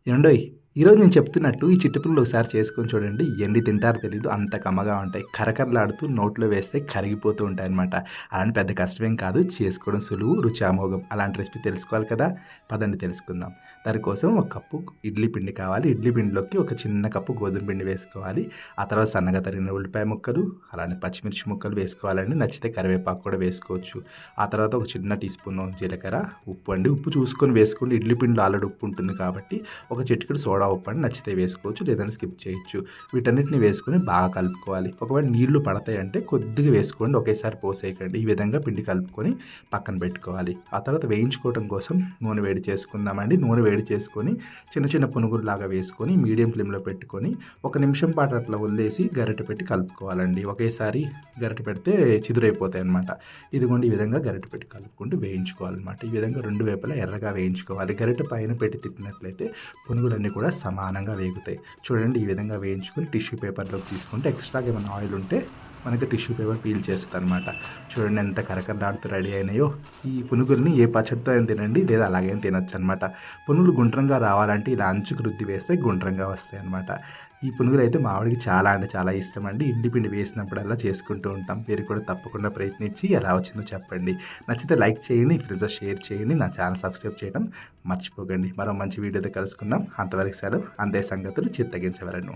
ఏవండోయ్! ఈరోజు నేను చెప్తున్నట్టు ఈ చిట్టి పునుగులు ఒకసారి చేసుకొని చూడండి. ఎన్ని తింటారో తెలీదు. అంత కమ్మగా ఉంటాయి. కరకరలాడుతూ నోట్లో వేస్తే కరిగిపోతూ ఉంటాయన్నమాట. అలాంటి పెద్ద కష్టమేం కాదు. చేసుకోవడం సులువు, రుచి అమోఘం. అలాంటి రెసిపీ తెలుసుకోవాలి కదా! పదండి తెలుసుకుందాం. దానికోసం ఒక కప్పు ఇడ్లీ పిండి కావాలి. ఇడ్లీ పిండిలోకి ఒక చిన్న కప్పు గోధుమ పిండి వేసుకోవాలి. ఆ తర్వాత సన్నగా తరిగిన ఉల్లిపాయ ముక్కలు, అలానే పచ్చిమిర్చి ముక్కలు వేసుకోవాలండి. నచ్చితే కరివేపాకు కూడా వేసుకోవచ్చు. ఆ తర్వాత ఒక చిన్న టీ స్పూను జీలకర్ర, ఉప్పు అండి. ఉప్పు చూసుకొని వేసుకోండి. ఇడ్లీ పిండిలో ఆల్రెడీ ఉప్పు ఉంటుంది కాబట్టి ఒక చిటికెడు సోడా ఉప్పు అని నచ్చితే వేసుకోవచ్చు, లేదంటే స్కిప్ చేయొచ్చు. వీటన్నిటిని వేసుకొని బాగా కలుపుకోవాలి. ఒకవేళ నీళ్లు పడతాయంటే కొద్దిగా వేసుకోండి, ఒకేసారి పోసేయకండి. ఈ విధంగా పిండి కలుపుకొని పక్కన పెట్టుకోవాలి. ఆ తర్వాత వేయించుకోవడం కోసం నూనె వేడి చేసుకుందామండి. నూనె వేడి చేసుకొని చిన్న చిన్న పునుగుల్లాగా వేసుకొని మీడియం ఫ్లేమ్లో పెట్టుకొని 1 నిమిషం పాటు అట్లా వదిలేసి గరిటె పెట్టి కలుపుకోవాలండి. ఒకేసారి గరిటె పెడితే చిదురైపోతాయి అన్నమాట. ఇదిగోండి ఈ విధంగా గరిటె పెట్టి కలుపుకుంటూ వేయించుకోవాలన్నమాట. ఈ విధంగా 2 వైపులా ఎర్రగా వేయించుకోవాలి. గరిటె పైన పెట్టి తిప్పినట్లయితే పునుగులన్నీ కూడా సమానంగా వేగుతాయి. చూడండి ఈ విధంగా వేయించుకొని టిష్యూ పేపర్లోకి తీసుకుంటే ఎక్స్ట్రాగా ఏమైనా ఆయిల్ ఉంటే మనకి టిష్యూ పేపర్ పీల్ చేస్తుంది అనమాట. చూడండి ఎంత కరకరలాడుతూ రెడీ అయినాయో. ఈ పునుగుల్ని ఏ పచ్చడితో అయినా తినండి, లేదా అలాగే తినొచ్చు అనమాట. పునుగులు గుండ్రంగా రావాలంటే ఇలా అంచుకు రుద్ది వేస్తే గుండ్రంగా వస్తాయి అనమాట. ఈ పునుగులు అయితే మా ఆవిడకి చాలా అంటే చాలా ఇష్టం అండి. ఇంటి పిండి వేసినప్పుడల్లా చేసుకుంటూ ఉంటాం. మీరు కూడా తప్పకుండా ప్రయత్నించి ఎలా వచ్చిందో చెప్పండి. నచ్చితే లైక్ చేయండి, ఫ్రెండ్స్తో షేర్ చేయండి, నా ఛానల్ సబ్స్క్రైబ్ చేయడం మర్చిపోకండి. మరో మంచి వీడియోతో కలుసుకుందాం. అంతవరకు సెలవు. అంతే సంగతులు చిత్తగించవలను.